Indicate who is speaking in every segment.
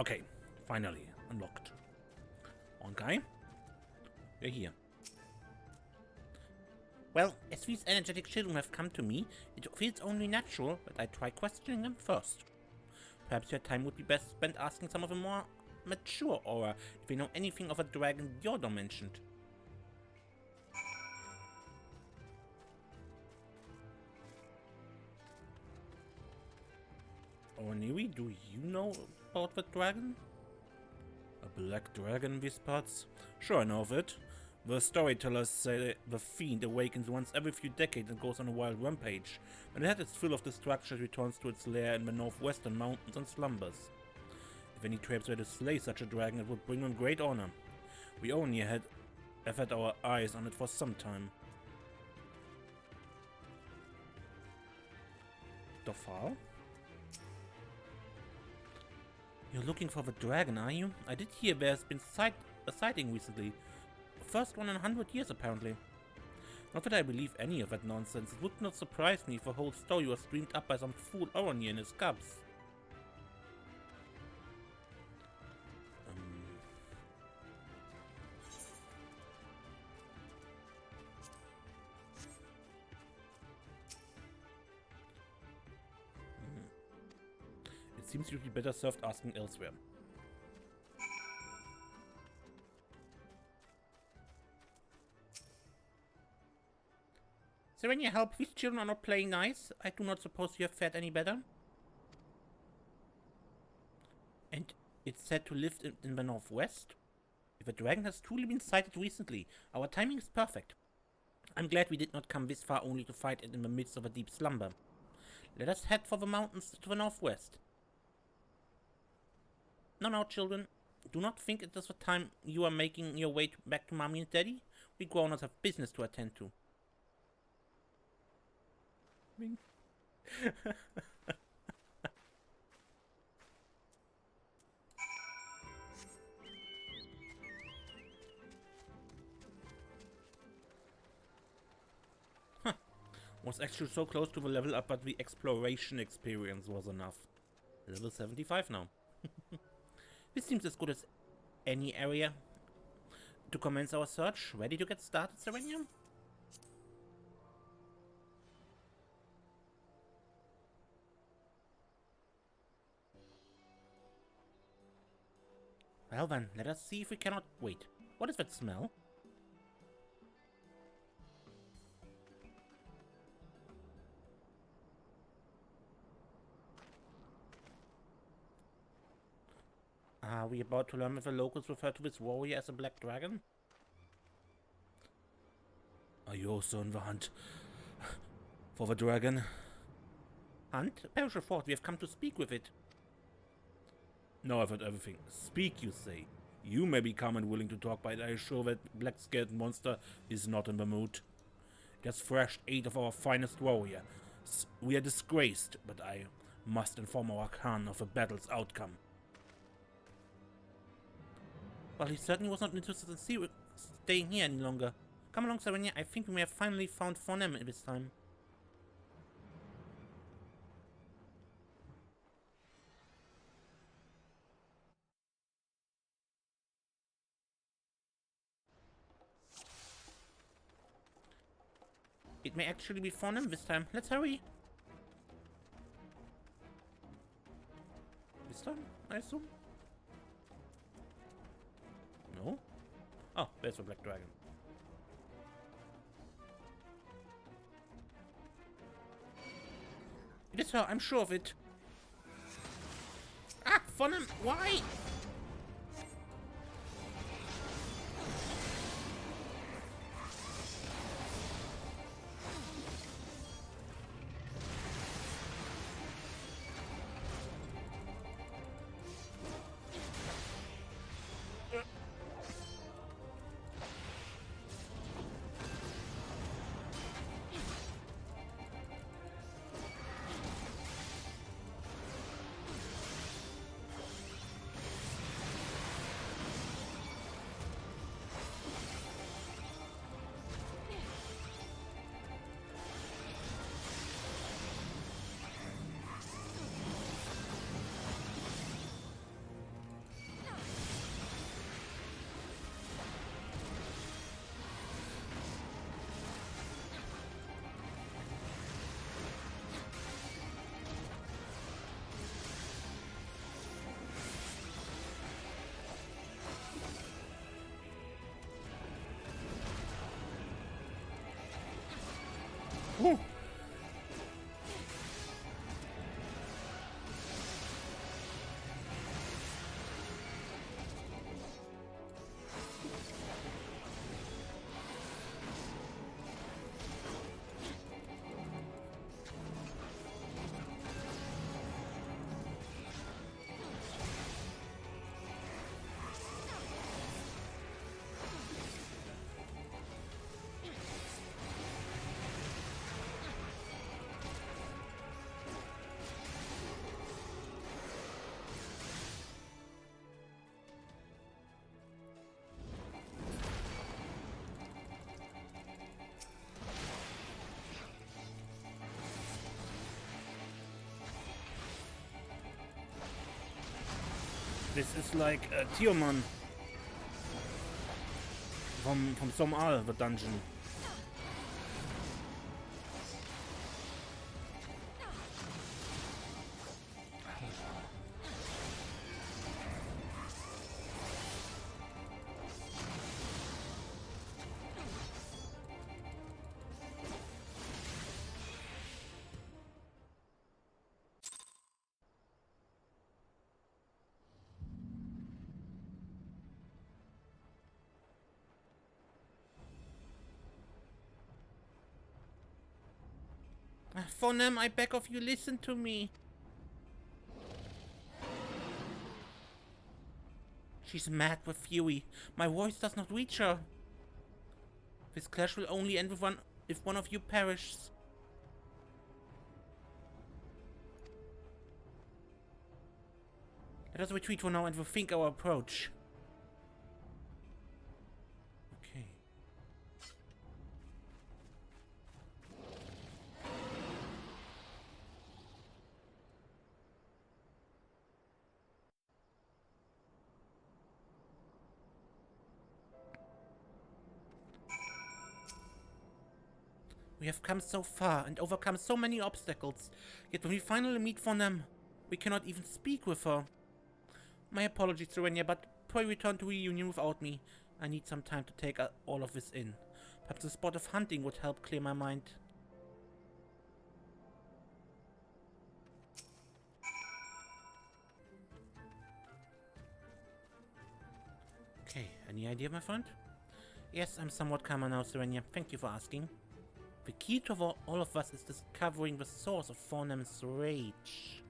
Speaker 1: Okay, finally unlocked. Okay, we're here. Well, as these energetic children have come to me, it feels only natural that I try questioning them first. Perhaps your time would be best spent asking some of the more mature aura if they know anything of a dragon Yordor mentioned. Ornery, do you know about the dragon? A black dragon in these parts? Sure, I know of it. The storytellers say the fiend awakens once every few decades and goes on a wild rampage. When it had its fill of destruction, it returns to its lair in the northwestern mountains and slumbers. If any tribes were to slay such a dragon, it would bring them great honor. We only have had our eyes on it for some time. Dofal? You're looking for the dragon, are you? I did hear there's been a sighting recently. First one in 100 years, apparently. Not that I believe any of that nonsense. It would not surprise me if the whole story was dreamed up by some fool Oronier and his cubs. It seems you'd be better served asking elsewhere. So when you help, these children are not playing nice. I do not suppose you have fared any better. And it's said to live in the northwest? If a dragon has truly been sighted recently, our timing is perfect. I'm glad we did not come this far only to fight it in the midst of a deep slumber. Let us head for the mountains to the northwest. No, children. Do not think it is the time you are making your way back to Mommy and Daddy. We grown-ups have business to attend to. Was actually so close to the level up, but the exploration experience was enough. Level 75 now. This seems as good as any area to commence our search. Ready to get started, Serenia? Well then, let us see if we cannot wait. What is that smell? Are we about to learn if the locals refer to this warrior as a black dragon? Are you also on the hunt for the dragon? Hunt? Perish thought we have come to speak with it. No, I've heard everything. Speak, you say. You may be calm and willing to talk, but I assure that black-scaled monster is not in the mood. It has thrashed 8 of our finest warriors. We are disgraced, but I must inform our Khan of the battle's outcome. Well, he certainly was not interested in staying here any longer. Come along, Serenia. I think we may have finally found Faunehm this time. It may actually be Faunehm this time. Let's hurry. This time, I assume? No? Oh, there's the black dragon. It is her, I'm sure of it. Ah, Faunehm, why? Ooh. This is like a Tiamat from some other dungeon. Faunehm, I beg of you, listen to me. She's mad with fury. My voice does not reach her. This clash will only end with if one of you perishes. Let us retreat for now and rethink our approach. Okay. We have come so far and overcome so many obstacles, yet when we finally meet Faunehm, we cannot even speak with her. My apologies, Serenia, but pray return to reunion without me. I need some time to take all of this in. Perhaps a spot of hunting would help clear my mind. Okay, any idea, my friend? Yes, I'm somewhat calmer now, Serenia. Thank you for asking. The key to all of us is discovering the source of Faunehm's rage.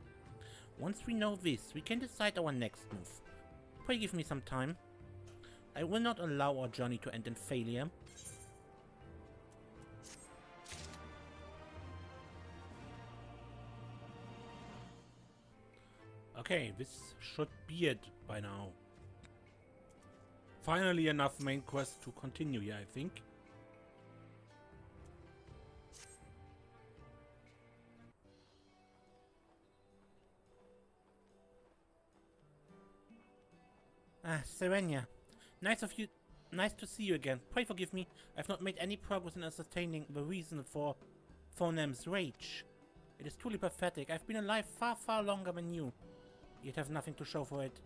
Speaker 1: Once we know this, we can decide our next move. Pray give me some time. I will not allow our journey to end in failure. Okay, this should be it by now. Finally enough main quest to continue here, I think. Serenia. Nice to see you again. Pray forgive me, I've not made any progress in ascertaining the reason for Faunehm's rage. It is truly pathetic. I've been alive far, far longer than you, yet have nothing to show for it.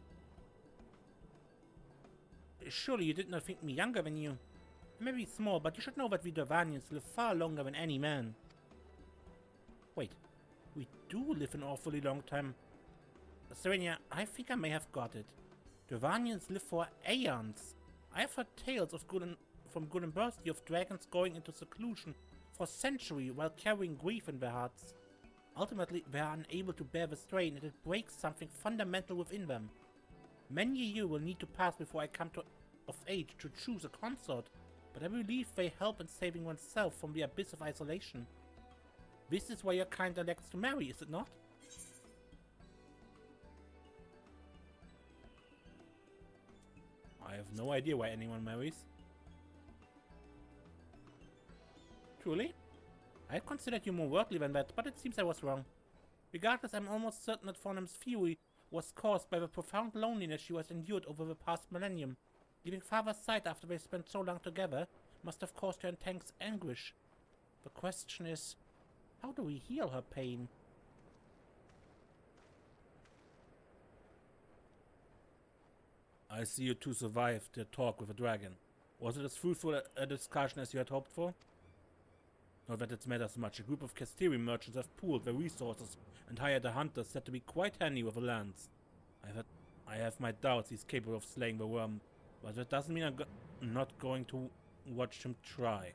Speaker 1: Surely you did not think me younger than you. I may be small, but you should know that we Dravanians live far longer than any man. Wait, we do live an awfully long time. Serenia, I think I may have got it. Dravanians live for aeons. I have heard tales of from good and bursty of dragons going into seclusion for centuries while carrying grief in their hearts. Ultimately, they are unable to bear the strain and it breaks something fundamental within them. Many a year will need to pass before I come of age to choose a consort, but I believe they help in saving oneself from the abyss of isolation. This is why your kind elects to marry, is it not? I have no idea why anyone marries. Truly? I considered you more worldly than that, but it seems I was wrong. Regardless, I'm almost certain that Faunem's fury was caused by the profound loneliness she has endured over the past millennium. Leaving father's side after they spent so long together must have caused her intense anguish. The question is, how do we heal her pain? I see you two survived the talk with the dragon. Was it as fruitful a discussion as you had hoped for? Not that it matters much. A group of Castilian merchants have pooled their resources and hired a hunter said to be quite handy with a lance. I have my doubts he's capable of slaying the worm, but that doesn't mean I'm not going to watch him try.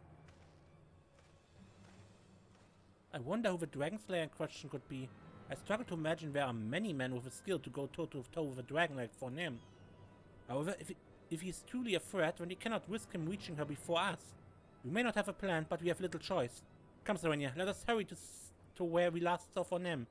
Speaker 1: I wonder who the dragon slayer in question could be. I struggle to imagine there are many men with the skill to go toe-to-toe with a dragon like Faunehm. However, if he's truly a threat, then we cannot risk him reaching her before us. We may not have a plan, but we have little choice. Come, Serenia, let us hurry to where we last saw Faunehm.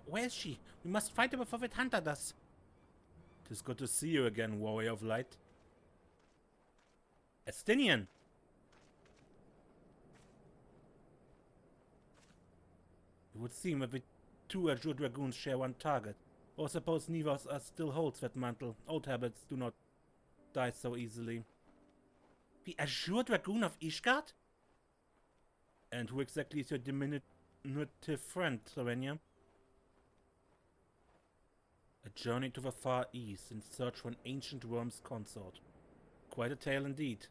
Speaker 1: Where is she? We must fight her before that hunter does. 'Tis good to see you again, warrior of light. Estinian! It would seem that the two Azure Dragoons share one target. Or suppose neither of us still holds that mantle. Old habits do not die so easily. The Azure Dragoon of Ishgard? And who exactly is your diminutive friend, Serenia? A journey to the far east in search for an ancient worm's consort. Quite a tale indeed.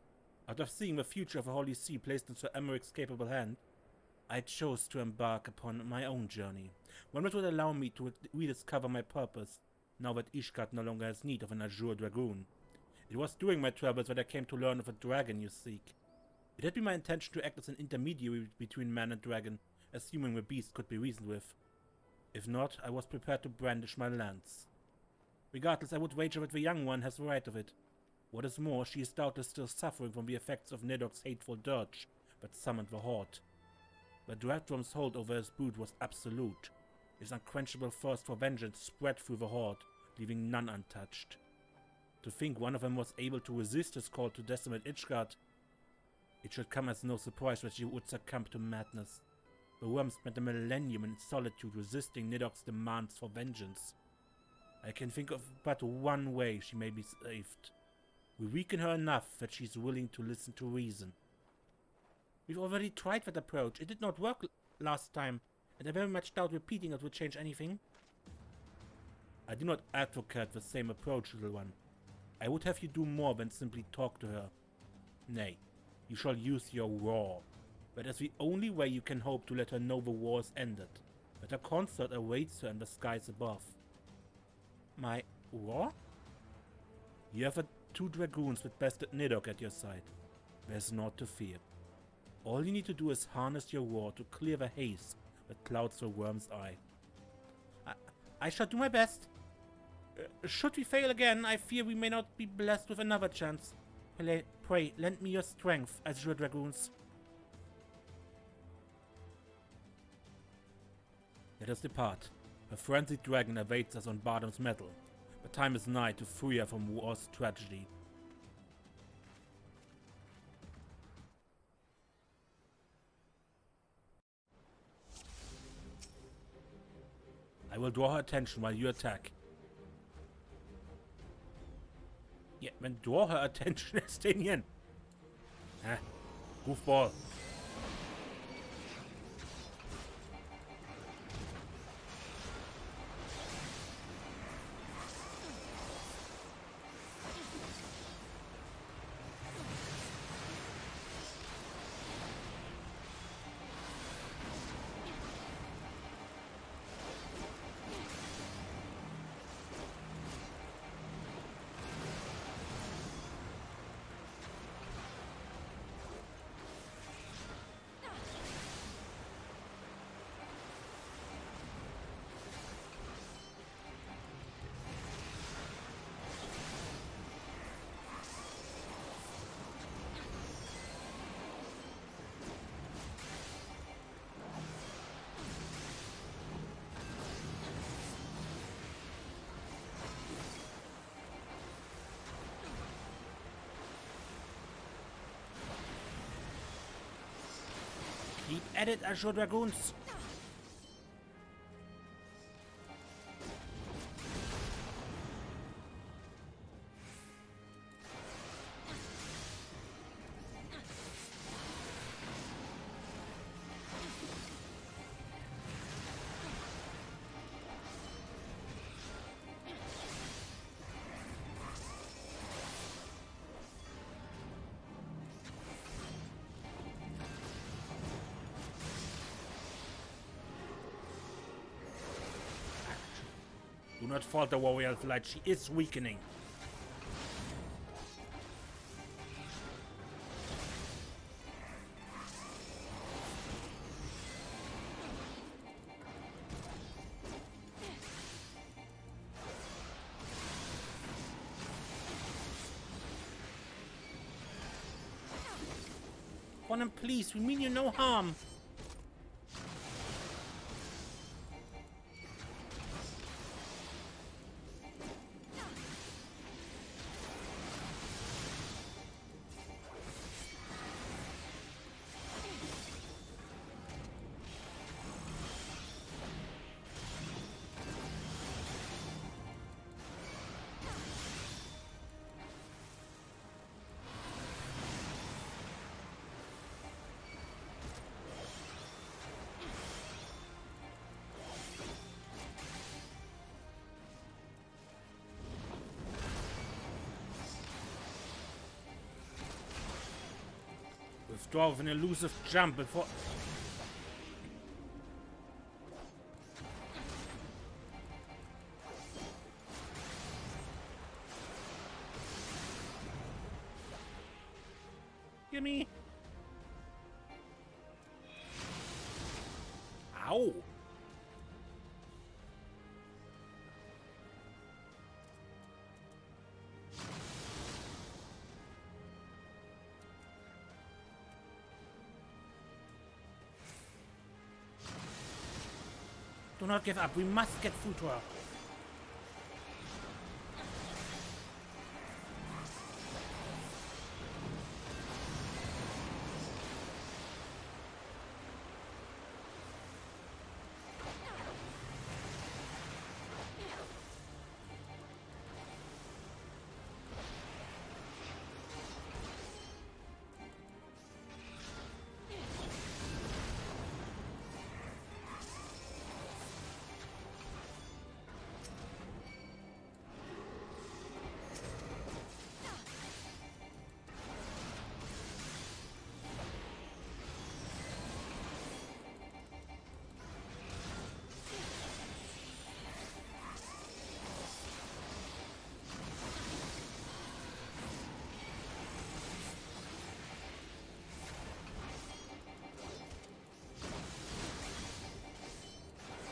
Speaker 1: Out of seeing the future of the Holy See placed in Sir Emmerich's capable hand, I chose to embark upon my own journey, one that would allow me to rediscover my purpose, now that Ishgard no longer has need of an Azure Dragoon. It was during my travels that I came to learn of the dragon you seek. It had been my intention to act as an intermediary between man and dragon, assuming the beast could be reasoned with. If not, I was prepared to brandish my lance. Regardless, I would wager that the young one has the right of it. What is more, she is doubtless still suffering from the effects of Nedok's hateful dirge that summoned the Horde. The Dragon's hold over his brood was absolute. His unquenchable thirst for vengeance spread through the Horde, leaving none untouched. To think one of them was able to resist his call to decimate Ishgard, it should come as no surprise that she would succumb to madness. The worm spent a millennium in solitude resisting Nidok's demands for vengeance. I can think of but one way she may be saved. We weaken her enough that she is willing to listen to reason. We've already tried that approach. It did not work last time, and I very much doubt repeating it will change anything. I do not advocate the same approach, little one. I would have you do more than simply talk to her. Nay, you shall use your roar. That is the only way you can hope to let her know the war is ended, that her consort awaits her in the skies above. My roar? You have two dragoons with bested Nidok at your side. There's naught to fear. All you need to do is harness your roar to clear the haze that clouds the worm's eye. I shall do my best. Should we fail again, I fear we may not be blessed with another chance. Pray, lend me your strength, Azure Dragoons. Let us depart. A frenzied dragon awaits us on Bardam's metal. The time is nigh to free her from war's tragedy. I will draw her attention while you attack. Yeah, then draw her attention, Estinian. Goofball. Keep at it, Azure Dragoons! not falter, warrior of light. She is weakening. Faunehm, please, we mean you no harm. Withdraw with an elusive jump before... Gimme! Ow! Do not give up. We must get through to her.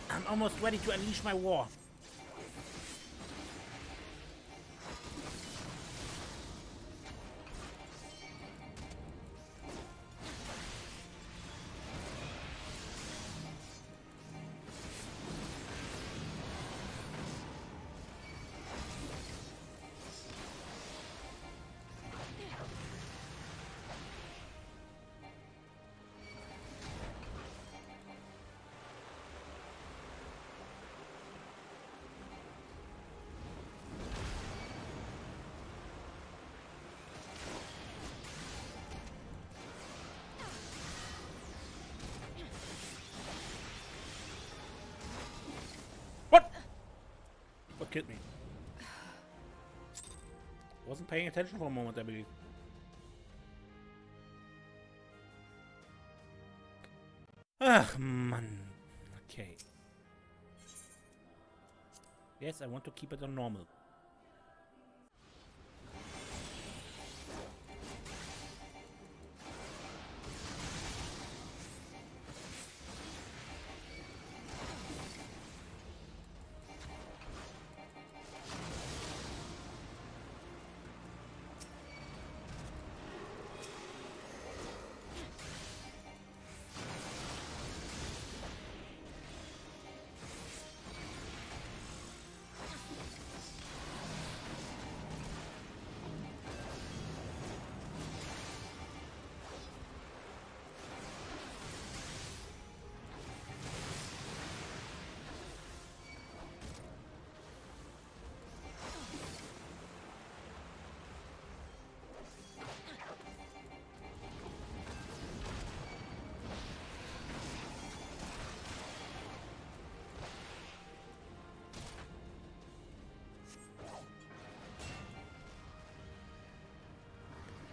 Speaker 1: I'm almost ready to unleash my war. What killed me? Wasn't paying attention for a moment, I believe. Ah, man. Okay. Yes, I want to keep it on normal.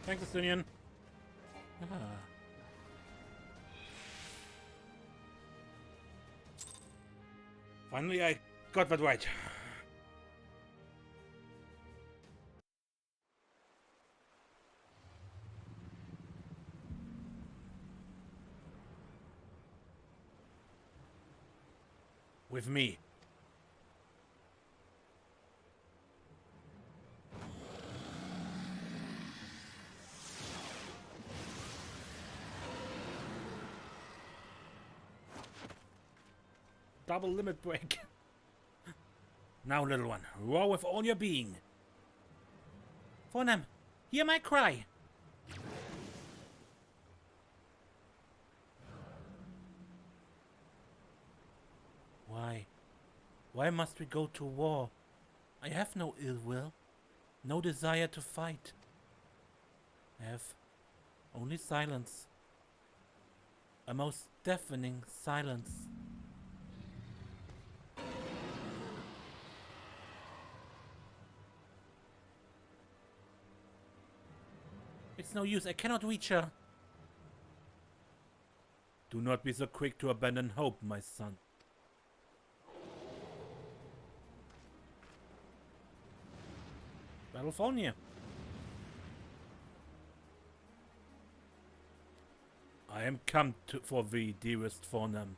Speaker 1: Thanks, Estonian. Finally, I got that right. With me. Double limit break. Now, little one, roar with all your being. Faunehm, hear my cry. Why? Why must we go to war? I have no ill will, no desire to fight. I have only silence. A most deafening silence. It's no use, I cannot reach her. Do not be so quick to abandon hope, my son. Faunehm. I am come for thee, dearest Faunehm.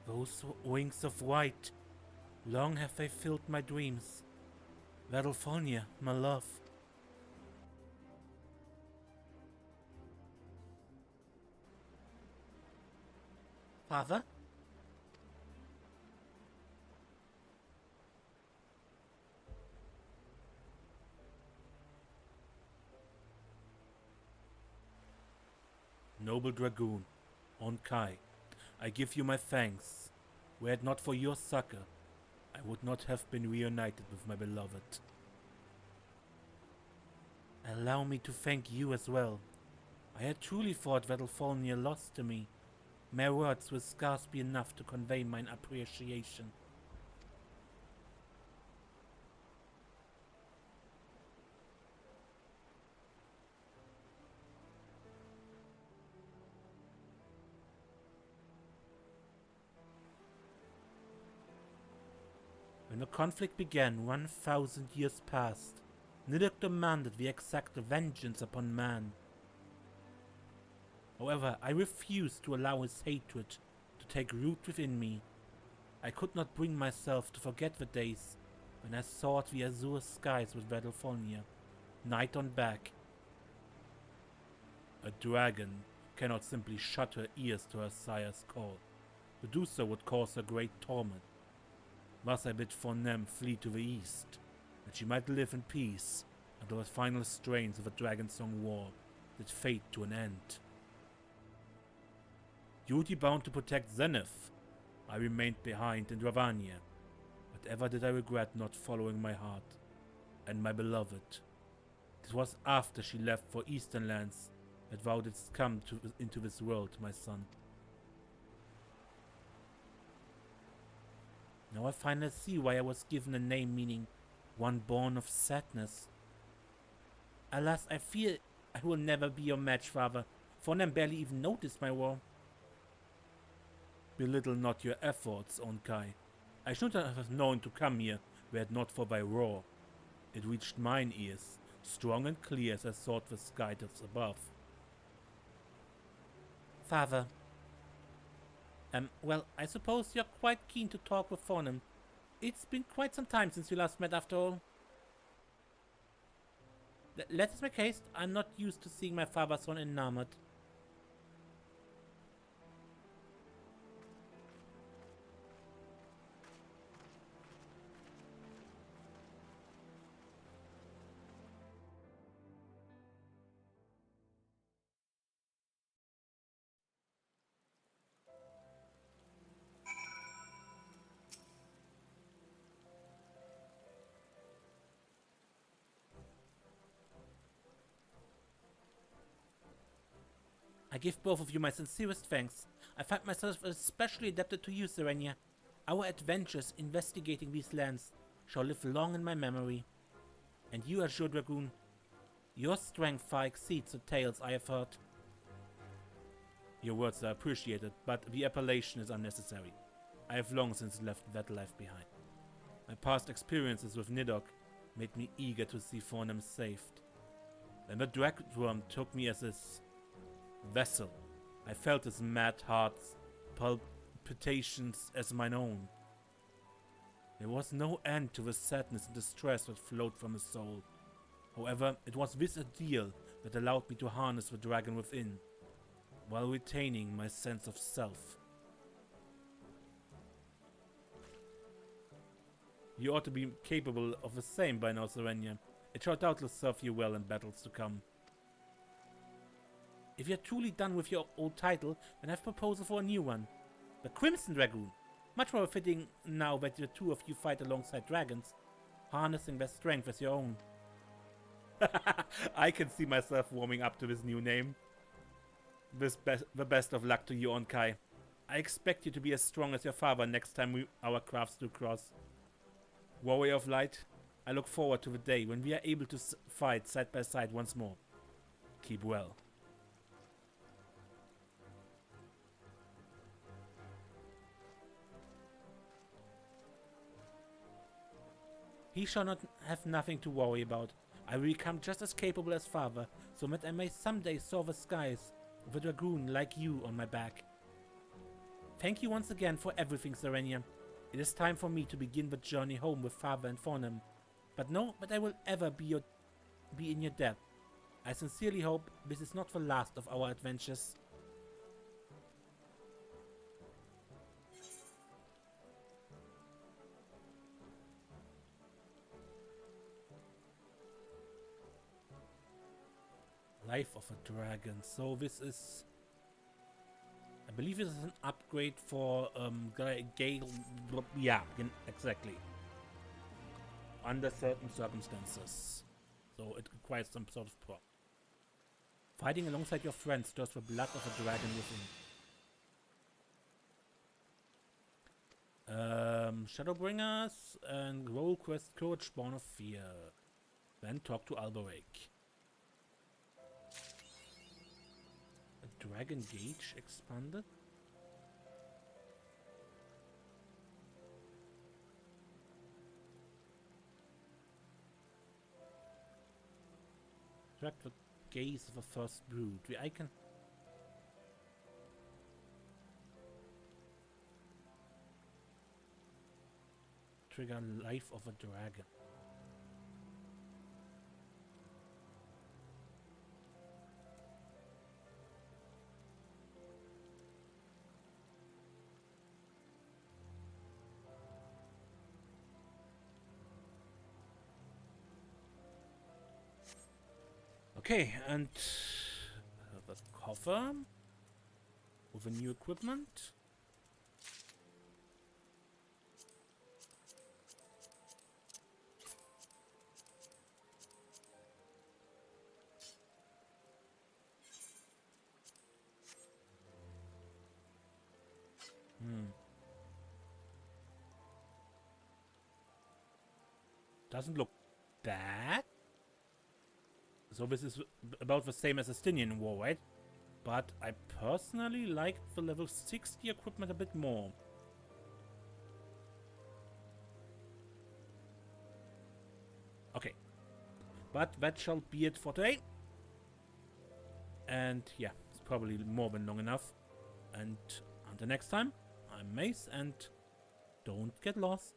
Speaker 1: Those wings of white, long have they filled my dreams. Faunehm, my love. Father? Noble Dragoon, on Kai, I give you my thanks. Were it not for your succor, I would not have been reunited with my beloved. Allow me to thank you as well. I had truly thought Faunehm lost to me. My words will scarce be enough to convey mine appreciation. When the conflict began 1,000 years past, Nidok demanded the exact vengeance upon man. However, I refused to allow his hatred to take root within me. I could not bring myself to forget the days when I sought the azure skies with Faunehm, night on back. A dragon cannot simply shut her ears to her sire's call. To do so would cause her great torment. Thus I bid Faunehm flee to the east, that she might live in peace until the final strains of the Dragon Song War did fade to an end. Duty bound to protect Zenith, I remained behind in Dravania, but ever did I regret not following my heart and my beloved. It was after she left for Eastern lands that thou didst come into this world, my son. Now I finally see why I was given a name meaning one born of sadness. Alas, I fear I will never be your match, father. Faunehm barely even noticed my war. Belittle not your efforts, Onkai. I should have known to come here were it not for thy roar. It reached mine ears, strong and clear as I sought the sky that's above. Father. Well, I suppose you're quite keen to talk with Faunehm. It's been quite some time since we last met, after all. Let us make haste. I'm not used to seeing my father so enamored. I give both of you my sincerest thanks. I find myself especially adapted to you, Serenia. Our adventures investigating these lands shall live long in my memory. And you, Azure Dragoon, your strength far exceeds the tales I have heard. Your words are appreciated, but the appellation is unnecessary. I have long since left that life behind. My past experiences with Nidok made me eager to see Faunehm saved. When the Dragoon took me as his vessel, I felt his mad heart's palpitations as mine own. There was no end to the sadness and distress that flowed from his soul. However, it was this ideal that allowed me to harness the dragon within, while retaining my sense of self. You ought to be capable of the same by now, Serenia. It shall doubtless serve you well in battles to come. If you're truly done with your old title, then I have a proposal for a new one. The Crimson Dragoon. Much more fitting now that the two of you fight alongside dragons, harnessing their strength as your own. I can see myself warming up to this new name. The best of luck to you, Onkai. I expect you to be as strong as your father next time our crafts do cross. Warrior of Light, I look forward to the day when we are able to fight side by side once more. Keep well. He shall not have nothing to worry about. I will become just as capable as father, so that I may someday soar the skies with a dragoon like you on my back. Thank you once again for everything, Serenia. It is time for me to begin the journey home with father and Faunehm. But know that I will ever be in your debt. I sincerely hope this is not the last of our adventures. Life of a Dragon. So this is... I believe this is an upgrade for Gale... Yeah, exactly. Under certain circumstances. So it requires some sort of prop. Fighting alongside your friends stirs the blood of a dragon within. Shadowbringers and roll quest Courage Born of Fear. Then talk to Alberake. A dragon gauge expanded? Attract the gaze of a first brood. I can... Trigger Life of a Dragon. Okay, and the coffer with a new equipment. Doesn't look bad. So this is about the same as Estinian War, right? But I personally like the level 60 equipment a bit more. Okay. But that shall be it for today. And yeah, it's probably more than long enough. And until next time, I'm Mace, and don't get lost.